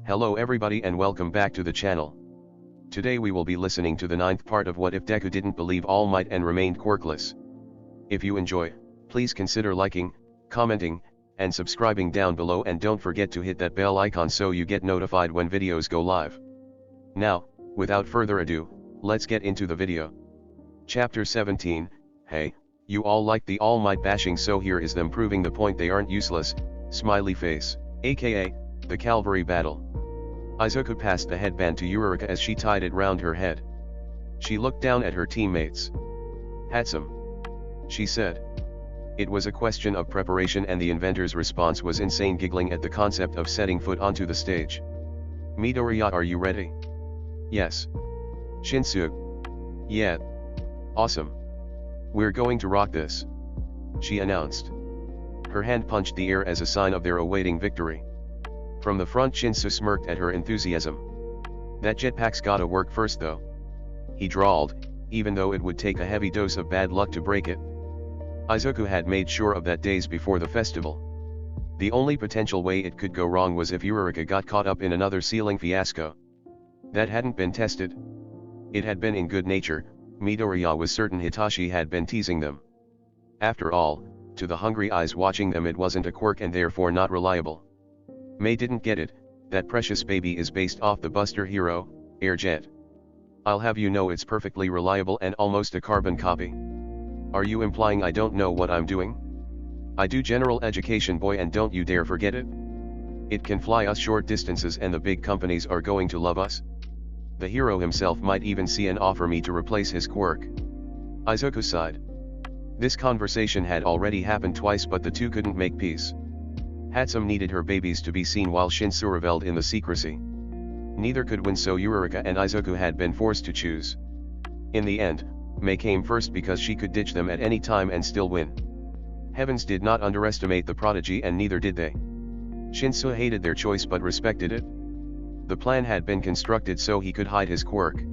Hello everybody and welcome back to the channel. Today we will be listening to the 9th part of What If Deku Didn't Believe All Might and Remained Quirkless. If you enjoy, please consider liking, commenting, and subscribing down below, and don't forget to hit that bell icon so you get notified when videos go live. Now, without further ado, let's get into the video. Chapter 17, Hey, you all like the All Might bashing, so here is them proving the point they aren't useless, smiley face, aka, the cavalry battle. Izuku passed the headband to Eureka as she tied it round her head. She looked down at her teammates. Handsome, she said. It was a question of preparation, and the inventor's response was insane, giggling at the concept of setting foot onto the stage. Midoriya, are you ready? Yes. Shinsu. Yeah. Awesome. We're going to rock this, she announced. Her hand punched the air as a sign of their awaiting victory. From the front, Shinsu smirked at her enthusiasm. That jetpack's gotta work first though, he drawled, even though it would take a heavy dose of bad luck to break it. Izuku had made sure of that days before the festival. The only potential way it could go wrong was if Eureka got caught up in another ceiling fiasco. That hadn't been tested. It had been in good nature. Midoriya was certain Hitachi had been teasing them. After all, to the hungry eyes watching them, it wasn't a quirk and therefore not reliable. May didn't get it. That precious baby is based off the Buster Hero, Airjet. I'll have you know it's perfectly reliable and almost a carbon copy. Are you implying I don't know what I'm doing? I do general education, boy, and don't you dare forget it. It can fly us short distances and the big companies are going to love us. The hero himself might even see and offer me to replace his quirk. Izuku sighed. This conversation had already happened twice, but the two couldn't make peace. Hatsum needed her babies to be seen while Shinsu reveled in the secrecy. Neither could win, so Eureka and Izuku had been forced to choose. In the end, May came first because she could ditch them at any time and still win. Heavens did not underestimate the prodigy, and neither did they. Shinsu hated their choice but respected it. The plan had been constructed so he could hide his quirk.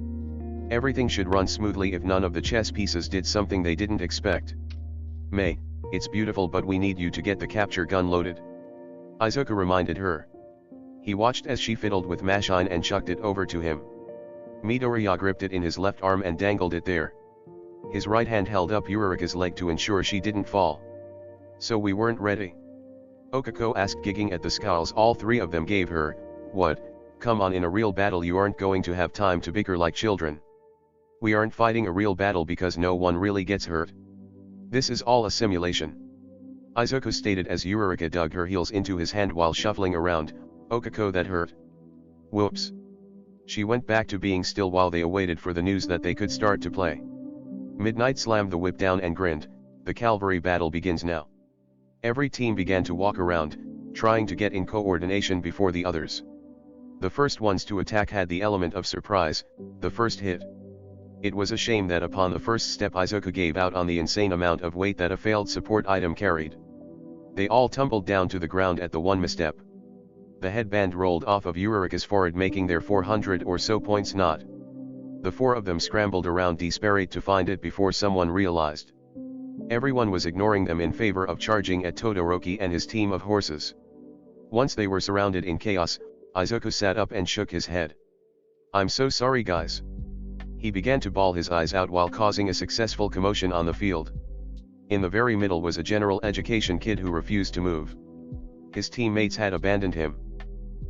Everything should run smoothly if none of the chess pieces did something they didn't expect. May, it's beautiful, but we need you to get the capture gun loaded, Izuku reminded her. He watched as she fiddled with machine and chucked it over to him. Midoriya gripped it in his left arm and dangled it there. His right hand held up Eureka's leg to ensure she didn't fall. So we weren't ready? Okako asked, gigging at the scowls all three of them gave her. What? Come on, in a real battle you aren't going to have time to bicker like children. We aren't fighting a real battle because no one really gets hurt. This is all a simulation, Izuku stated as Eureka dug her heels into his hand while shuffling around. Okako, that hurt. Whoops. She went back to being still while they awaited for the news that they could start to play. Midnight slammed the whip down and grinned. The cavalry battle begins now. Every team began to walk around, trying to get in coordination before the others. The first ones to attack had the element of surprise, the first hit. It was a shame that upon the first step Izuku gave out on the insane amount of weight that a failed support item carried. They all tumbled down to the ground at the one misstep. The headband rolled off of Eureka's forehead, making their 400 or so points knot. The four of them scrambled around desperate to find it before someone realized. Everyone was ignoring them in favor of charging at Todoroki and his team of horses. Once they were surrounded in chaos, Izuku sat up and shook his head. I'm so sorry, guys. He began to bawl his eyes out while causing a successful commotion on the field. In the very middle was a general education kid who refused to move. His teammates had abandoned him.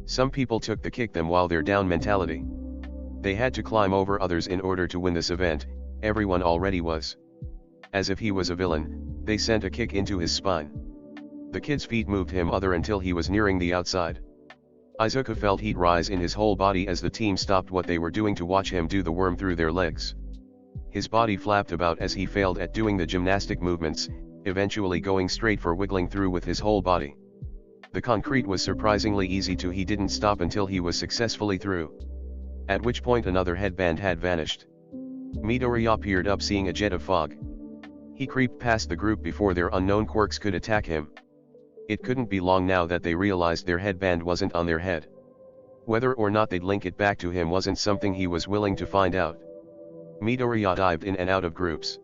Some people took the kick them while they're down mentality. They had to climb over others in order to win this event. Everyone already was. As if he was a villain, they sent a kick into his spine. The kid's feet moved him other until he was nearing the outside. Izuku felt heat rise in his whole body as the team stopped what they were doing to watch him do the worm through their legs. His body flapped about as he failed at doing the gymnastic movements, eventually going straight for wiggling through with his whole body. The concrete was surprisingly easy too. He didn't stop until he was successfully through. At which point another headband had vanished. Midoriya peered up, seeing a jet of fog. He creeped past the group before their unknown quirks could attack him. It couldn't be long now that they realized their headband wasn't on their head. Whether or not they'd link it back to him wasn't something he was willing to find out. Midoriya dived in and out of groups.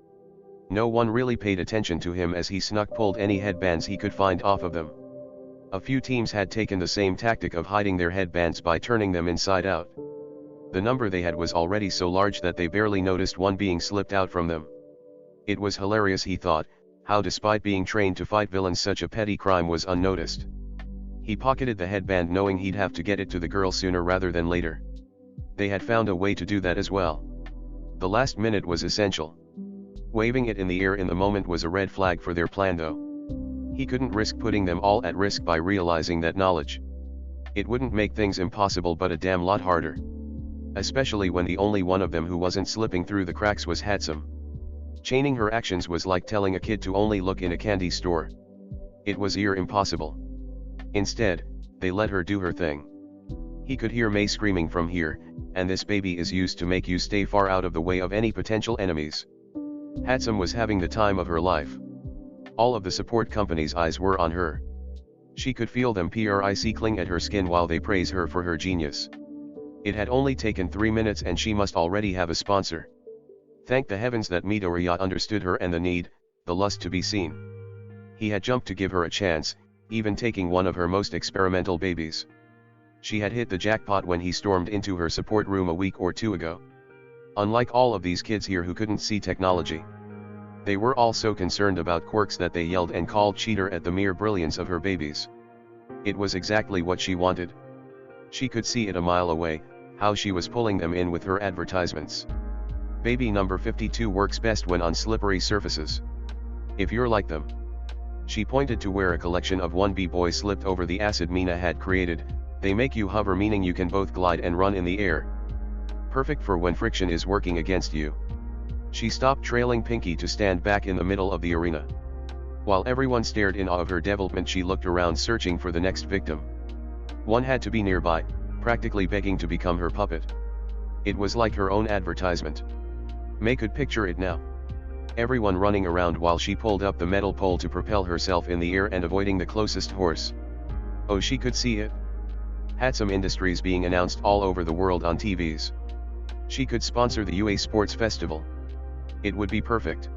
No one really paid attention to him as he snuck pulled any headbands he could find off of them. A few teams had taken the same tactic of hiding their headbands by turning them inside out. The number they had was already so large that they barely noticed one being slipped out from them. It was hilarious, he thought, how despite being trained to fight villains such a petty crime was unnoticed. He pocketed the headband knowing he'd have to get it to the girl sooner rather than later. They had found a way to do that as well. The last minute was essential. Waving it in the air in the moment was a red flag for their plan though. He couldn't risk putting them all at risk by realizing that knowledge. It wouldn't make things impossible but a damn lot harder. Especially when the only one of them who wasn't slipping through the cracks was Hatsum. Chaining her actions was like telling a kid to only look in a candy store. It was impossible. Instead, they let her do her thing. He could hear May screaming from here, and this baby is used to make you stay far out of the way of any potential enemies. Hatsum was having the time of her life. All of the support company's eyes were on her. She could feel them cling at her skin while they praise her for her genius. It had only taken 3 minutes and she must already have a sponsor. Thank the heavens that Midoriya understood her and the lust to be seen. He had jumped to give her a chance, even taking one of her most experimental babies. She had hit the jackpot when he stormed into her support room a week or two ago. Unlike all of these kids here who couldn't see technology. They were all so concerned about quirks that they yelled and called cheater at the mere brilliance of her babies. It was exactly what she wanted. She could see it a mile away, how she was pulling them in with her advertisements. Baby number 52 works best when on slippery surfaces. If you're like them. She pointed to where a collection of 1B boys slipped over the acid Mina had created. They make you hover, meaning you can both glide and run in the air. Perfect for when friction is working against you. She stopped trailing Pinky to stand back in the middle of the arena. While everyone stared in awe of her development, she looked around searching for the next victim. One had to be nearby, practically begging to become her puppet. It was like her own advertisement. May could picture it now. Everyone running around while she pulled up the metal pole to propel herself in the air and avoiding the closest horse. Oh, she could see it. Hatsum Industries being announced all over the world on TVs. She could sponsor the UA Sports Festival. It would be perfect.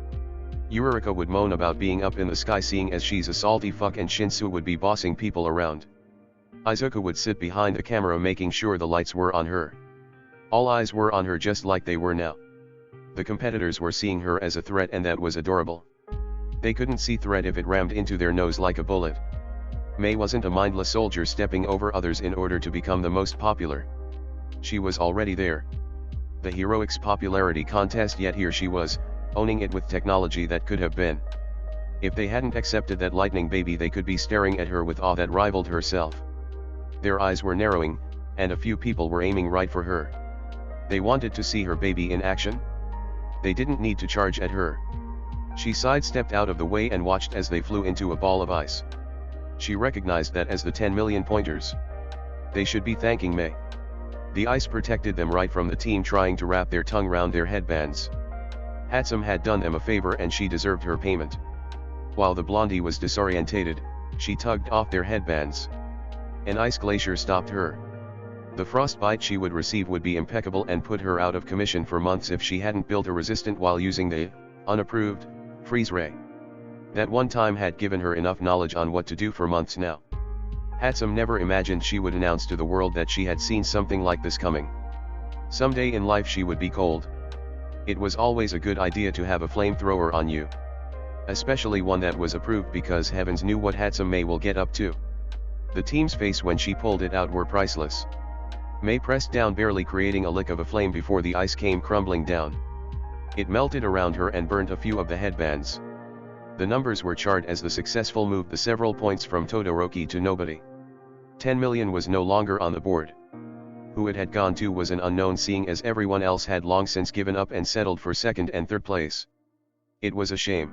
Yurika would moan about being up in the sky seeing as she's a salty fuck, and Shinsu would be bossing people around. Izuku would sit behind the camera making sure the lights were on her. All eyes were on her just like they were now. The competitors were seeing her as a threat, and that was adorable. They couldn't see threat if it rammed into their nose like a bullet. May wasn't a mindless soldier stepping over others in order to become the most popular. She was already there. The heroics popularity contest, yet here she was, owning it with technology that could have been. If they hadn't accepted that lightning baby, they could be staring at her with awe that rivaled herself. Their eyes were narrowing, and a few people were aiming right for her. They wanted to see her baby in action. They didn't need to charge at her. She sidestepped out of the way and watched as they flew into a ball of ice. She recognized that as the 10 million pointers. They should be thanking May. The ice protected them right from the team trying to wrap their tongue round their headbands. Hatsum had done them a favor and she deserved her payment. While the blondie was disorientated, she tugged off their headbands. An ice glacier stopped her. The frostbite she would receive would be impeccable and put her out of commission for months if she hadn't built a resistant while using the unapproved freeze ray. That one time had given her enough knowledge on what to do for months now. Hatsum never imagined she would announce to the world that she had seen something like this coming. Someday in life she would be cold. It was always a good idea to have a flamethrower on you. Especially one that was approved, because heavens knew what Hatsum May will get up to. The team's face when she pulled it out were priceless. May pressed down, barely creating a lick of a flame before the ice came crumbling down. It melted around her and burned a few of the headbands. The numbers were charred as the successful moved the several points from Todoroki to nobody. 10 million was no longer on the board. Who it had gone to was an unknown, seeing as everyone else had long since given up and settled for second and third place. It was a shame.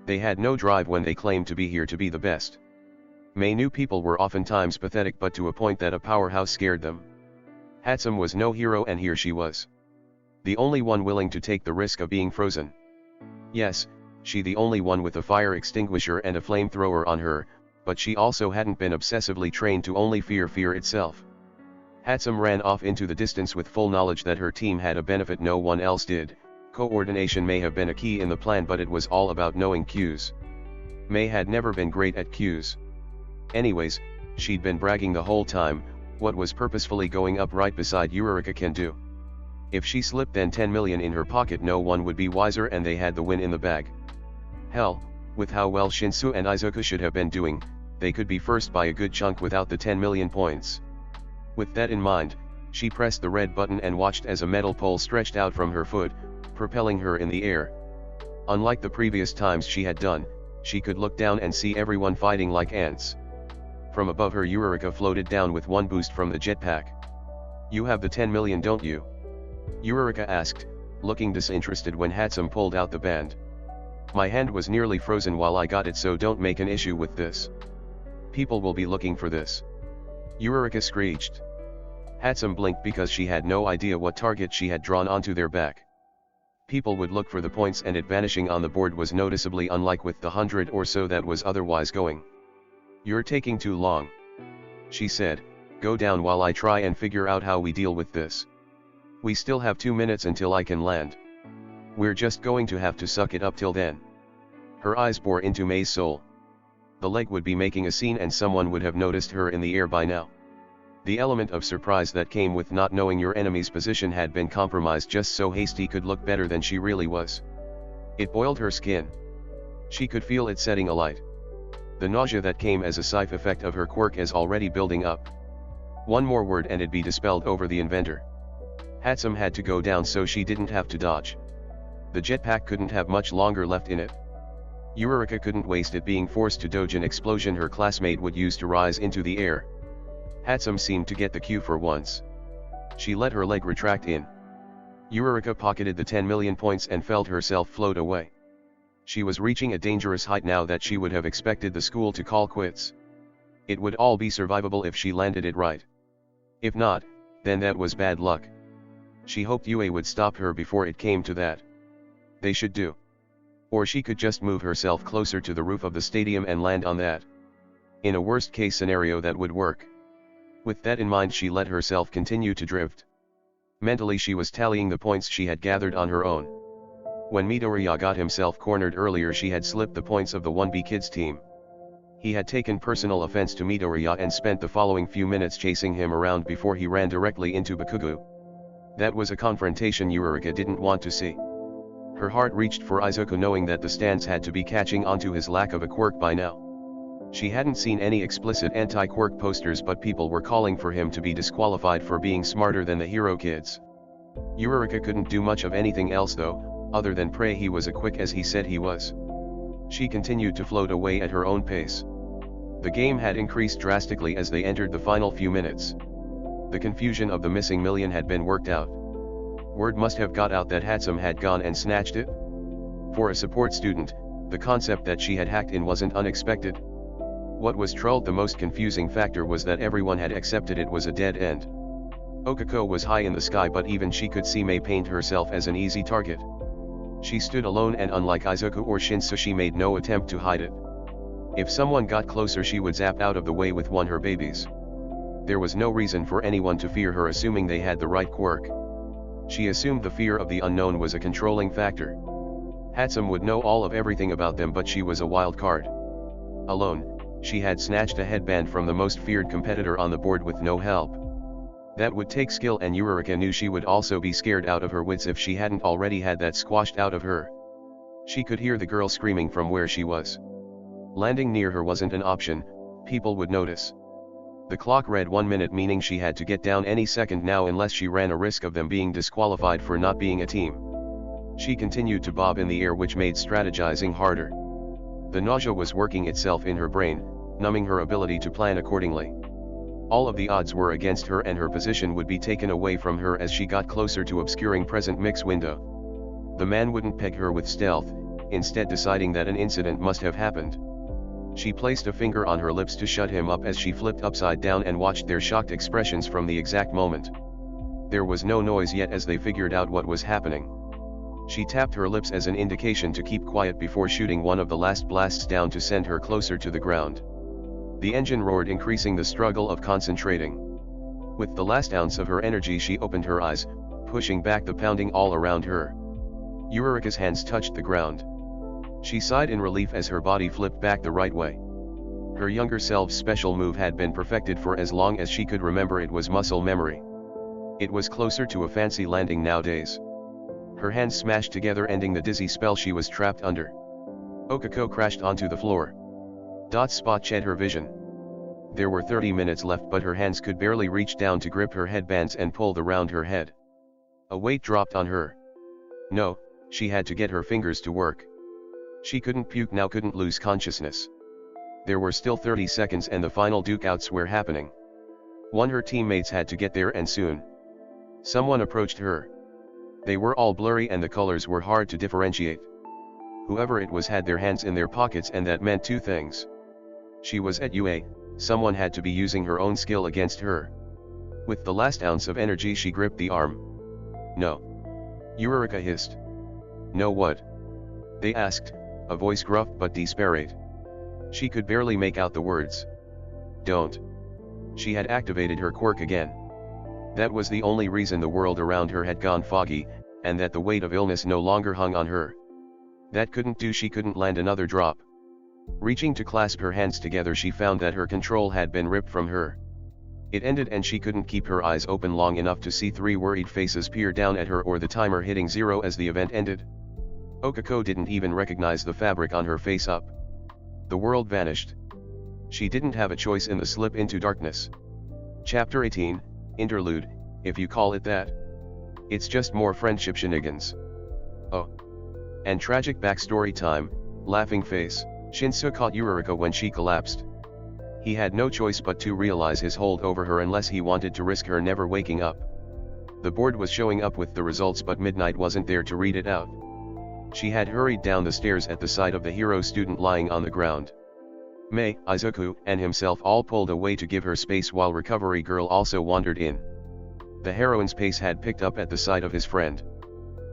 They had no drive when they claimed to be here to be the best. May knew people were oftentimes pathetic, but to a point that a powerhouse scared them. Hatsum was no hero, and here she was. The only one willing to take the risk of being frozen. Yes, she the only one with a fire extinguisher and a flamethrower on her, but she also hadn't been obsessively trained to only fear fear itself. Hatsum ran off into the distance with full knowledge that her team had a benefit no one else did. Coordination may have been a key in the plan, but it was all about knowing cues. May had never been great at cues. Anyways, she'd been bragging the whole time, what was purposefully going up right beside Eureka can do. If she slipped then 10 million in her pocket, no one would be wiser and they had the win in the bag. Hell, with how well Shinsu and Izuku should have been doing, they could be first by a good chunk without the 10 million points. With that in mind, she pressed the red button and watched as a metal pole stretched out from her foot, propelling her in the air. Unlike the previous times she had done, she could look down and see everyone fighting like ants. From above her, Eureka floated down with one boost from the jetpack. "You have the 10 million, don't you?" Eureka asked, looking disinterested when Hatsum pulled out the band. "My hand was nearly frozen while I got it, so don't make an issue with this. People will be looking for this," Eureka screeched. Hatsum blinked because she had no idea what target she had drawn onto their back. People would look for the points, and it vanishing on the board was noticeably unlike with the 100 or so that was otherwise going. "You're taking too long," she said. "Go down while I try and figure out how we deal with this. We still have 2 minutes until I can land. We're just going to have to suck it up till then." Her eyes bore into May's soul. The leg would be making a scene and someone would have noticed her in the air by now. The element of surprise that came with not knowing your enemy's position had been compromised just so Hasty could look better than she really was. It boiled her skin. She could feel it setting alight. The nausea that came as a side effect of her quirk is already building up. One more word and it'd be dispelled over the inventor. Hatsum had to go down so she didn't have to dodge. The jetpack couldn't have much longer left in it. Eureka couldn't waste it being forced to dodge an explosion her classmate would use to rise into the air. Hatsum seemed to get the cue for once. She let her leg retract in. Eureka pocketed the 10 million points and felt herself float away. She was reaching a dangerous height now that she would have expected the school to call quits. It would all be survivable if she landed it right. If not, then that was bad luck. She hoped UA would stop her before it came to that. They should do. Or she could just move herself closer to the roof of the stadium and land on that. In a worst case scenario that would work. With that in mind, she let herself continue to drift. Mentally she was tallying the points she had gathered on her own. When Midoriya got himself cornered earlier, she had slipped the points of the 1B Kids team. He had taken personal offense to Midoriya and spent the following few minutes chasing him around before he ran directly into Bakugo. That was a confrontation Eureka didn't want to see. Her heart reached for Izuku, knowing that the stands had to be catching onto his lack of a quirk by now. She hadn't seen any explicit anti-quirk posters, but people were calling for him to be disqualified for being smarter than the hero kids. Eureka couldn't do much of anything else though, other than pray he was as quick as he said he was. She continued to float away at her own pace. The game had increased drastically as they entered the final few minutes. The confusion of the missing million had been worked out. Word must have got out that Hatsum had gone and snatched it. For a support student, the concept that she had hacked in wasn't unexpected. What was trolled the most confusing factor was that everyone had accepted it was a dead end. Okako was high in the sky, but even she could see May paint herself as an easy target. She stood alone, and unlike Izuku or Shinsu, she made no attempt to hide it. If someone got closer, she would zap out of the way with one her babies. There was no reason for anyone to fear her, assuming they had the right quirk. She assumed the fear of the unknown was a controlling factor. Hatsum would know all of everything about them, but she was a wild card. Alone, she had snatched a headband from the most feared competitor on the board with no help. That would take skill, and Eureka knew she would also be scared out of her wits if she hadn't already had that squashed out of her. She could hear the girl screaming from where she was. Landing near her wasn't an option, people would notice. The clock read 1 minute, meaning she had to get down any second now unless she ran a risk of them being disqualified for not being a team. She continued to bob in the air, which made strategizing harder. The nausea was working itself in her brain, numbing her ability to plan accordingly. All of the odds were against her, and her position would be taken away from her as she got closer to obscuring present mix window. The man wouldn't peg her with stealth, instead deciding that an incident must have happened. She placed a finger on her lips to shut him up as she flipped upside down and watched their shocked expressions from the exact moment. There was no noise yet as they figured out what was happening. She tapped her lips as an indication to keep quiet before shooting one of the last blasts down to send her closer to the ground. The engine roared, increasing the struggle of concentrating. With the last ounce of her energy, she opened her eyes, pushing back the pounding all around her. Eureka's hands touched the ground. She sighed in relief as her body flipped back the right way. Her younger self's special move had been perfected for as long as she could remember. It was muscle memory. It was closer to a fancy landing nowadays. Her hands smashed together, ending the dizzy spell she was trapped under. Okako crashed onto the floor. Spot shed her vision. There were 30 minutes left, but her hands could barely reach down to grip her headbands and pull the round her head. A weight dropped on her. No, she had to get her fingers to work. She couldn't puke now, couldn't lose consciousness. There were still 30 seconds and the final dukeouts were happening. Her teammates had to get there, and soon. Someone approached her. They were all blurry and the colors were hard to differentiate. Whoever it was had their hands in their pockets, and that meant two things. She was at UA, someone had to be using her own skill against her. With the last ounce of energy she gripped the arm. No. Eureka hissed. No what? They asked, a voice gruff but desperate. She could barely make out the words. Don't. She had activated her quirk again. That was the only reason the world around her had gone foggy, and that the weight of illness no longer hung on her. That couldn't do. She couldn't land another drop. Reaching to clasp her hands together, she found that her control had been ripped from her. It ended and she couldn't keep her eyes open long enough to see three worried faces peer down at her or the timer hitting 0 as the event ended. Okako didn't even recognize the fabric on her face up. The world vanished. She didn't have a choice in the slip into darkness. Chapter 18, Interlude, if you call it that. It's just more friendship shenanigans. Oh. And tragic backstory time, laughing face, Shinsu caught Eureka when she collapsed. He had no choice but to realize his hold over her unless he wanted to risk her never waking up. The board was showing up with the results, but Midnight wasn't there to read it out. She had hurried down the stairs at the sight of the hero student lying on the ground. Mei, Izuku, and himself all pulled away to give her space while Recovery Girl also wandered in. The heroine's pace had picked up at the sight of his friend.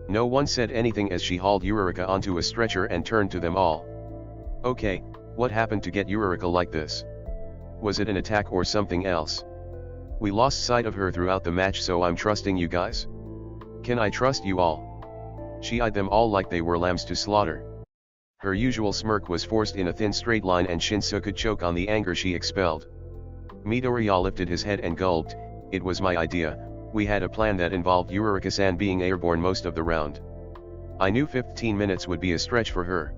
No one said anything as she hauled Eureka onto a stretcher and turned to them all. Okay, what happened to get Eureka like this? Was it an attack or something else? We lost sight of her throughout the match, so I'm trusting you guys. Can I trust you all? She eyed them all like they were lambs to slaughter. Her usual smirk was forced in a thin straight line, and Shinsu could choke on the anger she expelled. Midoriya lifted his head and gulped. It was my idea. We had a plan that involved Eureka-san being airborne most of the round. I knew 15 minutes would be a stretch for her.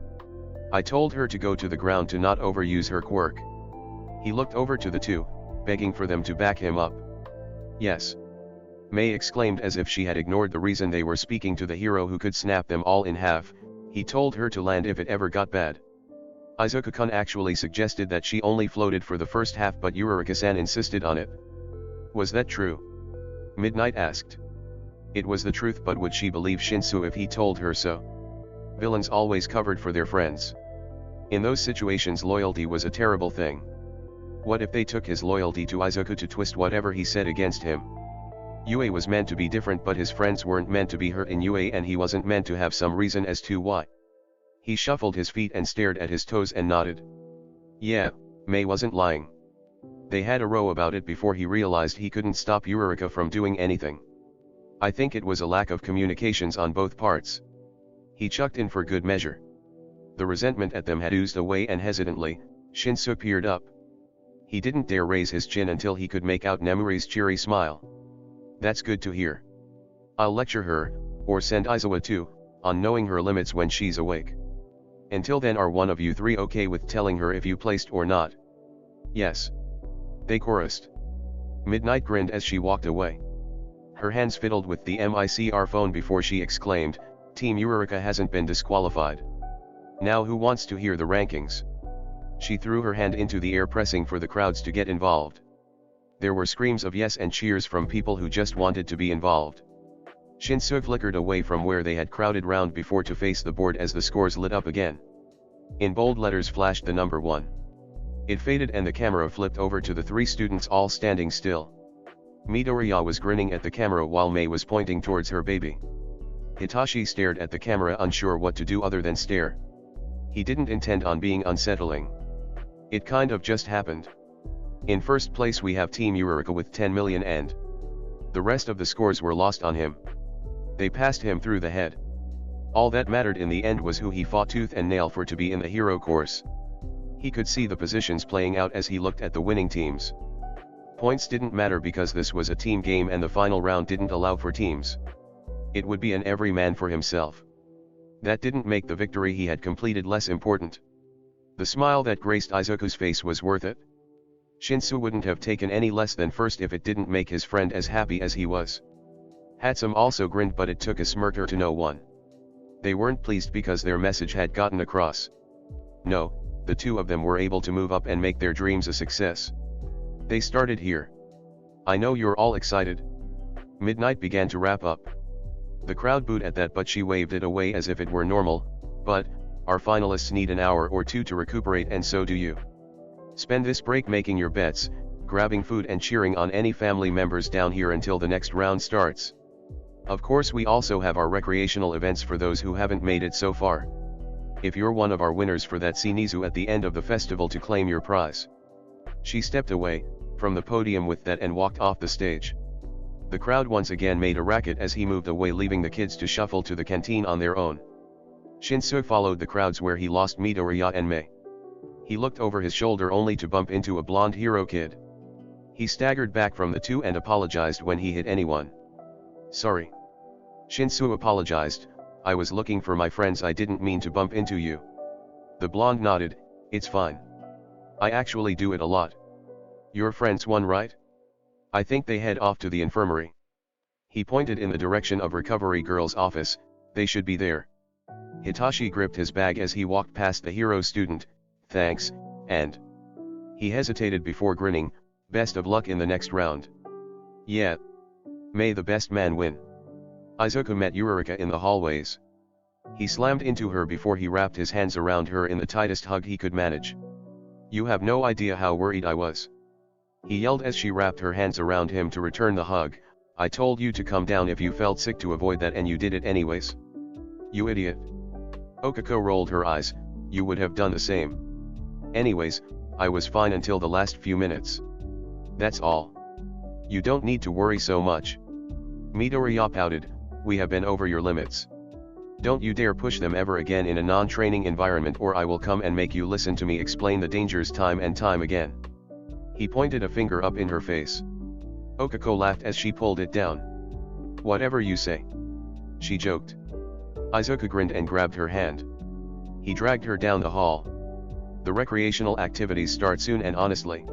I told her to go to the ground to not overuse her quirk. He looked over to the two, begging for them to back him up. Yes. Mei exclaimed as if she had ignored the reason they were speaking to the hero who could snap them all in half. He told her to land if it ever got bad. Izuku-kun actually suggested that she only floated for the first half, but Eureka-san insisted on it. Was that true? Midnight asked. It was the truth, but would she believe Shinsu if he told her so? Villains always covered for their friends. In those situations loyalty was a terrible thing. What if they took his loyalty to Izuku to twist whatever he said against him? Yue was meant to be different, but his friends weren't meant to be hurt in Yue, and he wasn't meant to have some reason as to why. He shuffled his feet and stared at his toes and nodded. Yeah, Mei wasn't lying. They had a row about it before he realized he couldn't stop Eureka from doing anything. I think it was a lack of communications on both parts. He chucked in for good measure. The resentment at them had oozed away, and hesitantly, Shinsu peered up. He didn't dare raise his chin until he could make out Nemuri's cheery smile. That's good to hear. I'll lecture her, or send Izawa too, on knowing her limits when she's awake. Until then, are one of you three okay with telling her if you placed or not? Yes. They chorused. Midnight grinned as she walked away. Her hands fiddled with the MICR phone before she exclaimed, Team Eureka hasn't been disqualified. Now who wants to hear the rankings? She threw her hand into the air, pressing for the crowds to get involved. There were screams of yes and cheers from people who just wanted to be involved. Shinsu flickered away from where they had crowded round before to face the board as the scores lit up again. In bold letters flashed the number 1. It faded and the camera flipped over to the three students all standing still. Midoriya was grinning at the camera while Mei was pointing towards her baby. Hitachi stared at the camera, unsure what to do other than stare. He didn't intend on being unsettling. It kind of just happened. In first place we have Team Eureka with 10 million, and the rest of the scores were lost on him. They passed him through the head. All that mattered in the end was who he fought tooth and nail for to be in the hero course. He could see the positions playing out as he looked at the winning teams. Points didn't matter because this was a team game and the final round didn't allow for teams. It would be an every man for himself. That didn't make the victory he had completed less important. The smile that graced Izuku's face was worth it. Shinsu wouldn't have taken any less than first if it didn't make his friend as happy as he was. Hatsum also grinned, but it took a smirker to no one. They weren't pleased because their message had gotten across. No, the two of them were able to move up and make their dreams a success. They started here. I know you're all excited. Midnight began to wrap up. The crowd booed at that, but she waved it away as if it were normal. But, our finalists need an hour or two to recuperate, and so do you. Spend this break making your bets, grabbing food and cheering on any family members down here until the next round starts. Of course, we also have our recreational events for those who haven't made it so far. If you're one of our winners for that, see Nizu at the end of the festival to claim your prize. She stepped away from the podium with that and walked off the stage. The crowd once again made a racket as he moved away, leaving the kids to shuffle to the canteen on their own. Shinsu followed the crowds where he lost Midoriya and Mei. He looked over his shoulder only to bump into a blonde hero kid. He staggered back from the two and apologized when he hit anyone. Sorry. Shinsu apologized, I was looking for my friends, I didn't mean to bump into you. The blonde nodded, it's fine. I actually do it a lot. Your friends won, right? I think they head off to the infirmary. He pointed in the direction of Recovery Girl's office, they should be there. Hitachi gripped his bag as he walked past the hero student, thanks, and... He hesitated before grinning, best of luck in the next round. Yeah. May the best man win. Izuku met Yurika in the hallways. He slammed into her before he wrapped his hands around her in the tightest hug he could manage. You have no idea how worried I was. He yelled as she wrapped her hands around him to return the hug, I told you to come down if you felt sick to avoid that, and you did it anyways. You idiot. Okako rolled her eyes, you would have done the same. Anyways, I was fine until the last few minutes. That's all. You don't need to worry so much. Midoriya pouted, we have been over your limits. Don't you dare push them ever again in a non-training environment, or I will come and make you listen to me explain the dangers time and time again. He pointed a finger up in her face. Okako laughed as she pulled it down. Whatever you say. She joked. Izuku grinned and grabbed her hand. He dragged her down the hall. The recreational activities start soon, and honestly,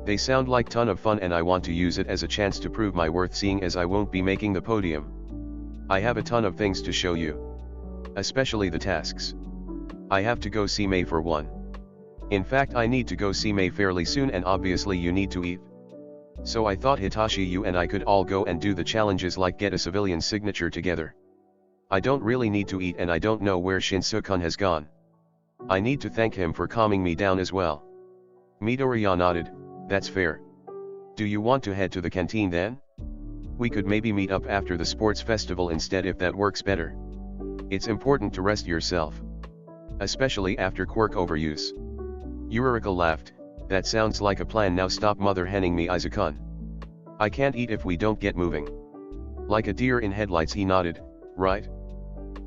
they sound like ton of fun, and I want to use it as a chance to prove my worth, seeing as I won't be making the podium. I have a ton of things to show you. Especially the tasks. I have to go see Mei for one. In fact, I need to go see Mei fairly soon, and obviously you need to eat. So I thought Hitachi, you and I could all go and do the challenges, like get a civilian signature together. I don't really need to eat, and I don't know where Shinsu-kun has gone. I need to thank him for calming me down as well. Midoriya nodded, that's fair. Do you want to head to the canteen then? We could maybe meet up after the sports festival instead if that works better. It's important to rest yourself. Especially after quirk overuse. Yurika laughed, that sounds like a plan. Now stop mother henning me, Izuku-kun. I can't eat if we don't get moving. Like a deer in headlights, he nodded, right?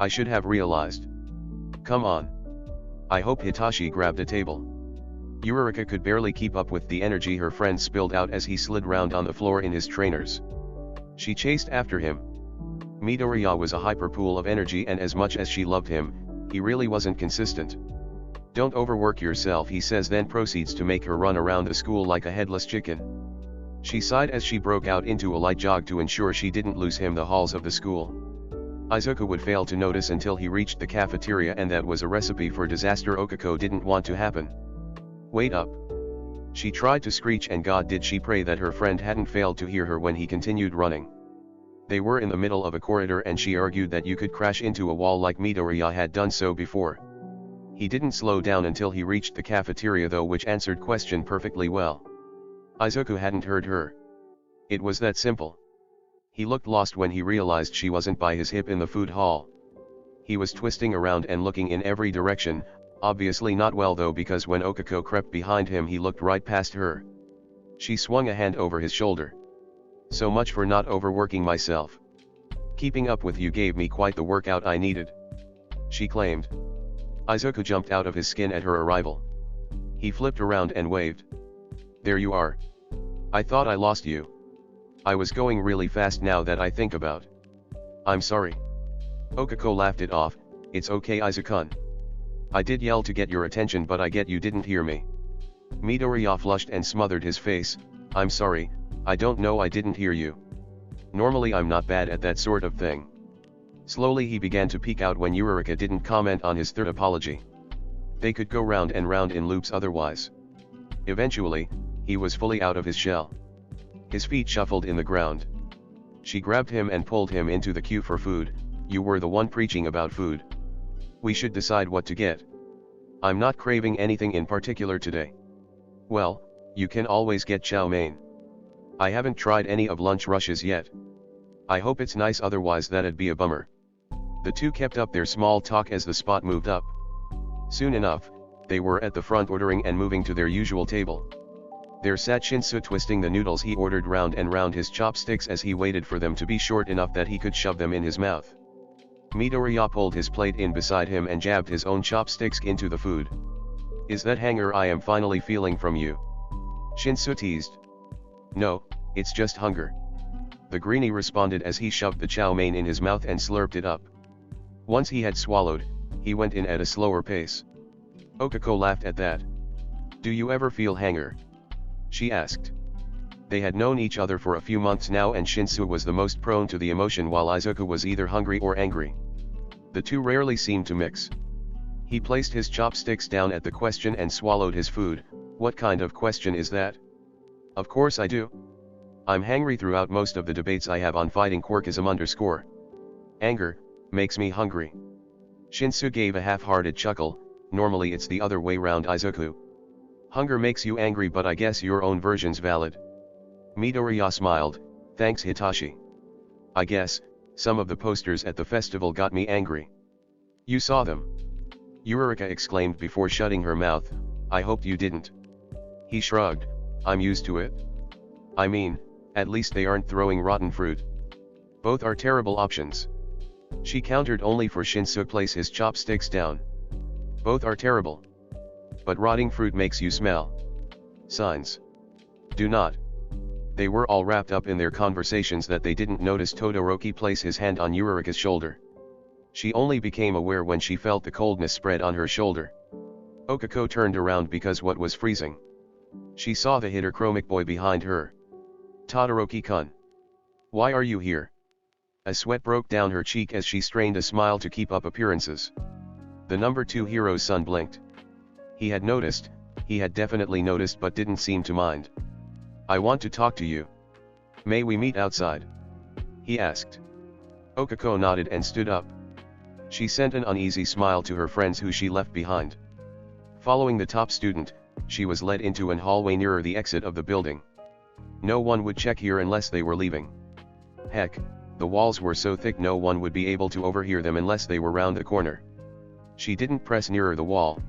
I should have realized. Come on. I hope. Hitachi grabbed a table. Yurika could barely keep up with the energy her friend spilled out as he slid round on the floor in his trainers. She chased after him. Midoriya was a hyperpool of energy, and as much as she loved him, he really wasn't consistent. Don't overwork yourself, he says, then proceeds to make her run around the school like a headless chicken. She sighed as she broke out into a light jog to ensure she didn't lose him the halls of the school. Izuku would fail to notice until he reached the cafeteria, and that was a recipe for disaster Okako didn't want to happen. Wait up. She tried to screech, and God did she pray that her friend hadn't failed to hear her when he continued running. They were in the middle of a corridor, and she argued that you could crash into a wall like Midoriya had done so before. He didn't slow down until he reached the cafeteria though, which answered question perfectly well. Izuku hadn't heard her. It was that simple. He looked lost when he realized she wasn't by his hip in the food hall. He was twisting around and looking in every direction, obviously not well though, because when Okako crept behind him he looked right past her. She swung a hand over his shoulder. So much for not overworking myself. Keeping up with you gave me quite the workout I needed, she claimed. Izuku jumped out of his skin at her arrival. He flipped around and waved. There you are. I thought I lost you. I was going really fast now that I think about. I'm sorry. Okako laughed it off. It's okay, Izuku-kun. I did yell to get your attention, but I get you didn't hear me. Midoriya flushed and smothered his face. I'm sorry, I don't know, I didn't hear you. Normally I'm not bad at that sort of thing. Slowly he began to peek out when Eureka didn't comment on his third apology. They could go round and round in loops otherwise. Eventually, he was fully out of his shell. His feet shuffled in the ground. She grabbed him and pulled him into the queue for food. You were the one preaching about food. We should decide what to get. I'm not craving anything in particular today. Well, you can always get chow mein. I haven't tried any of lunch rushes yet. I hope it's nice, otherwise that'd be a bummer. The two kept up their small talk as the spot moved up. Soon enough, they were at the front ordering and moving to their usual table. There sat Shinsu twisting the noodles he ordered round and round his chopsticks as he waited for them to be short enough that he could shove them in his mouth. Midoriya pulled his plate in beside him and jabbed his own chopsticks into the food. Is that hunger I am finally feeling from you? Shinsu teased. No, it's just hunger. The greenie responded as he shoved the chow mein in his mouth and slurped it up. Once he had swallowed, he went in at a slower pace. Okako laughed at that. Do you ever feel hunger? She asked. They had known each other for a few months now, and Shinsu was the most prone to the emotion while Izuku was either hungry or angry. The two rarely seemed to mix. He placed his chopsticks down at the question and swallowed his food. What kind of question is that? Of course I do. I'm hangry throughout most of the debates I have on fighting quirkism_. Anger makes me hungry. Shinsu gave a half-hearted chuckle. Normally it's the other way round, Izuku. Hunger makes you angry, but I guess your own version's valid. Midoriya smiled. Thanks, Hitachi. I guess some of the posters at the festival got me angry. You saw them? Eureka exclaimed before shutting her mouth. I hoped you didn't. He shrugged. I'm used to it. I mean, at least they aren't throwing rotten fruit. Both are terrible options. She countered only for Shinsu to place his chopsticks down. Both are terrible. But rotting fruit makes you smell. Signs. Do not. They were all wrapped up in their conversations that they didn't notice Todoroki place his hand on Eureka's shoulder. She only became aware when she felt the coldness spread on her shoulder. Okako turned around because what was freezing. She saw the heterochromic boy behind her. Todoroki-kun. Why are you here? A sweat broke down her cheek as she strained a smile to keep up appearances. The number 2 hero's son blinked. He had noticed, he had definitely noticed, but didn't seem to mind. I want to talk to you. May we meet outside? He asked. Okako nodded and stood up. She sent an uneasy smile to her friends who she left behind. Following the top student, she was led into an hallway nearer the exit of the building. No one would check here unless they were leaving. Heck, the walls were so thick no one would be able to overhear them unless they were round the corner. She didn't press nearer the wall.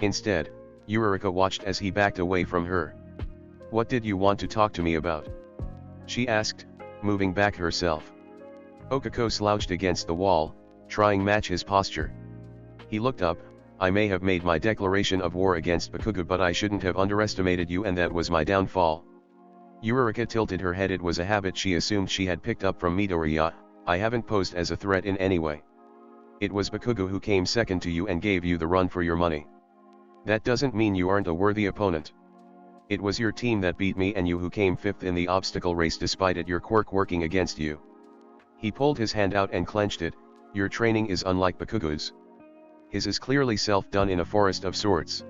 Instead, Eureka watched as he backed away from her. What did you want to talk to me about? She asked, moving back herself. Okako slouched against the wall, trying match his posture. He looked up. I may have made my declaration of war against Bakugo, but I shouldn't have underestimated you, and that was my downfall. Eureka tilted her head. It was a habit she assumed she had picked up from Midoriya. I haven't posed as a threat in any way. It was Bakugo who came second to you and gave you the run for your money. That doesn't mean you aren't a worthy opponent. It was your team that beat me and you who came 5th in the obstacle race despite it your quirk working against you. He pulled his hand out and clenched it. Your training is unlike Bakugo's. His is clearly self-done in a forest of sorts.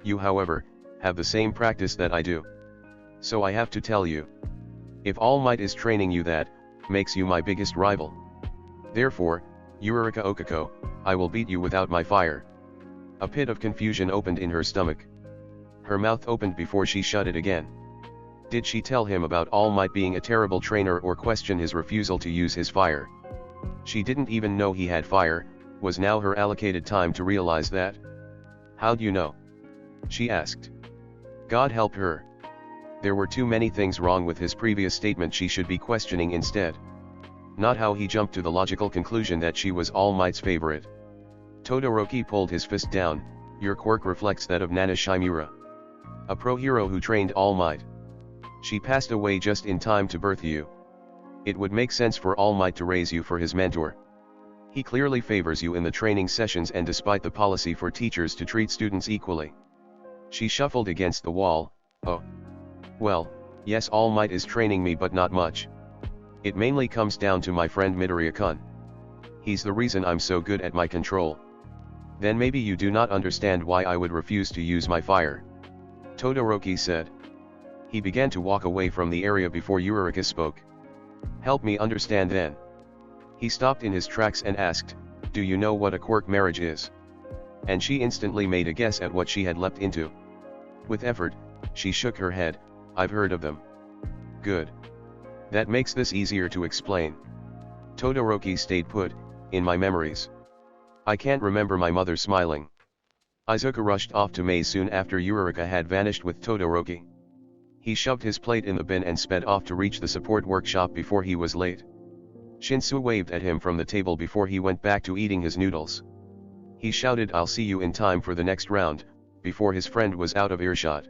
You, however, have the same practice that I do. So I have to tell you. If All Might is training you, that makes you my biggest rival. Therefore, Eureka Okako, I will beat you without my fire. A pit of confusion opened in her stomach. Her mouth opened before she shut it again. Did she tell him about All Might being a terrible trainer or question his refusal to use his fire? She didn't even know he had fire. Was now her allocated time to realize that? How'd you know? She asked. God help her. There were too many things wrong with his previous statement she should be questioning instead. Not how he jumped to the logical conclusion that she was All Might's favorite. Todoroki pulled his fist down. Your quirk reflects that of Nana Shimura, a pro hero who trained All Might. She passed away just in time to birth you. It would make sense for All Might to raise you for his mentor. He clearly favors you in the training sessions, and despite the policy for teachers to treat students equally. She shuffled against the wall. Oh. Well, yes, All Might is training me, but not much. It mainly comes down to my friend Midoriya-kun. He's the reason I'm so good at my control. Then maybe you do not understand why I would refuse to use my fire, Todoroki said. He began to walk away from the area before Uraraka spoke. Help me understand then. He stopped in his tracks and asked, do you know what a quirk marriage is? And she instantly made a guess at what she had leapt into. With effort, she shook her head. I've heard of them. Good. That makes this easier to explain. Todoroki stayed put, in my memories. I can't remember my mother smiling. Izuku rushed off to Mei soon after Uraraka had vanished with Todoroki. He shoved his plate in the bin and sped off to reach the support workshop before he was late. Shinsu waved at him from the table before he went back to eating his noodles. He shouted, I'll see you in time for the next round, before his friend was out of earshot.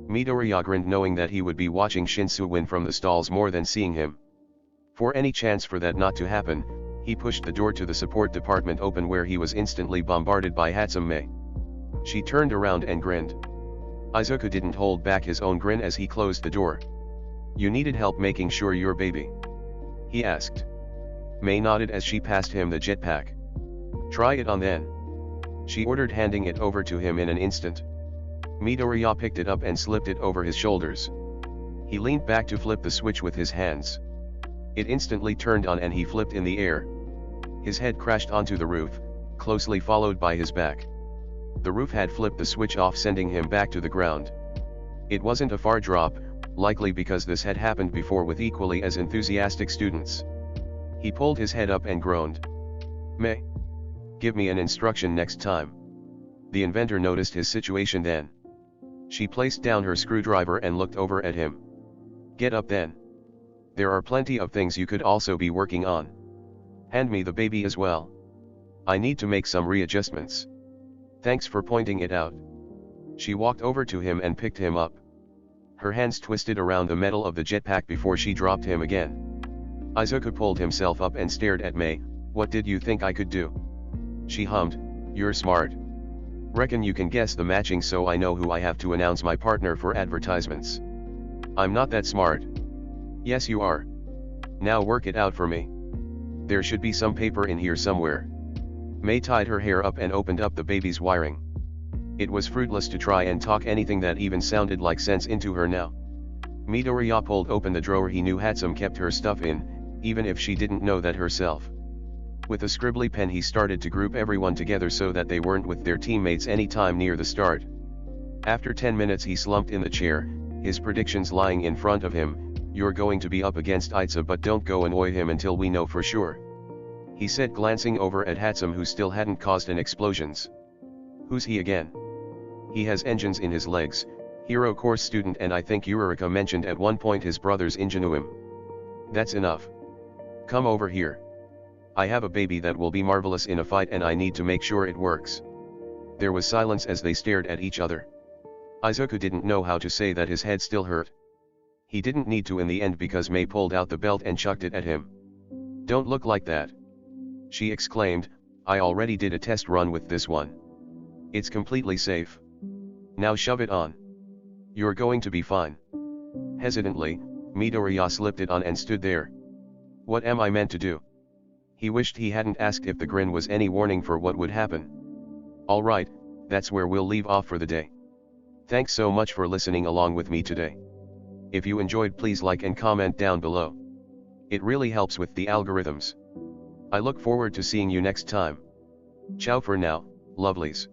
Midoriya grinned, knowing that he would be watching Shinsu win from the stalls more than seeing him. For any chance for that not to happen, he pushed the door to the support department open, where he was instantly bombarded by Hatsume. She turned around and grinned. Izuku didn't hold back his own grin as he closed the door. You needed help making sure your baby? He asked. Mei nodded as she passed him the jetpack. Try it on then. She ordered, handing it over to him in an instant. Midoriya picked it up and slipped it over his shoulders. He leaned back to flip the switch with his hands. It instantly turned on and he flipped in the air. His head crashed onto the roof, closely followed by his back. The roof had flipped the switch off, sending him back to the ground. It wasn't a far drop, likely because this had happened before with equally as enthusiastic students. He pulled his head up and groaned. Mei, give me an instruction next time. The inventor noticed his situation then. She placed down her screwdriver and looked over at him. Get up then. There are plenty of things you could also be working on. Hand me the baby as well. I need to make some readjustments. Thanks for pointing it out. She walked over to him and picked him up. Her hands twisted around the metal of the jetpack before she dropped him again. Izuku pulled himself up and stared at Mei. What did you think I could do? She hummed, you're smart. Reckon you can guess the matching, so I know who I have to announce my partner for advertisements. I'm not that smart. Yes you are. Now work it out for me. There should be some paper in here somewhere. Mei tied her hair up and opened up the baby's wiring. It was fruitless to try and talk anything that even sounded like sense into her now. Midoriya pulled open the drawer he knew Hatsume kept her stuff in, even if she didn't know that herself. With a scribbly pen he started to group everyone together so that they weren't with their teammates any time near the start. After 10 minutes he slumped in the chair, his predictions lying in front of him. You're going to be up against Itza, but don't go annoy him until we know for sure. He said, glancing over at Hatsume, who still hadn't caused an explosions. Who's he again? He has engines in his legs, hero course student, and I think Uraraka mentioned at one point his brother's ingenuum. That's enough. Come over here. I have a baby that will be marvelous in a fight and I need to make sure it works. There was silence as they stared at each other. Izuku didn't know how to say that his head still hurt. He didn't need to in the end because Mei pulled out the belt and chucked it at him. Don't look like that. She exclaimed, I already did a test run with this one. It's completely safe. Now shove it on. You're going to be fine. Hesitantly, Midoriya slipped it on and stood there. What am I meant to do? He wished he hadn't asked if the grin was any warning for what would happen. Alright, that's where we'll leave off for the day. Thanks so much for listening along with me today. If you enjoyed, please like and comment down below. It really helps with the algorithms. I look forward to seeing you next time. Ciao for now, lovelies.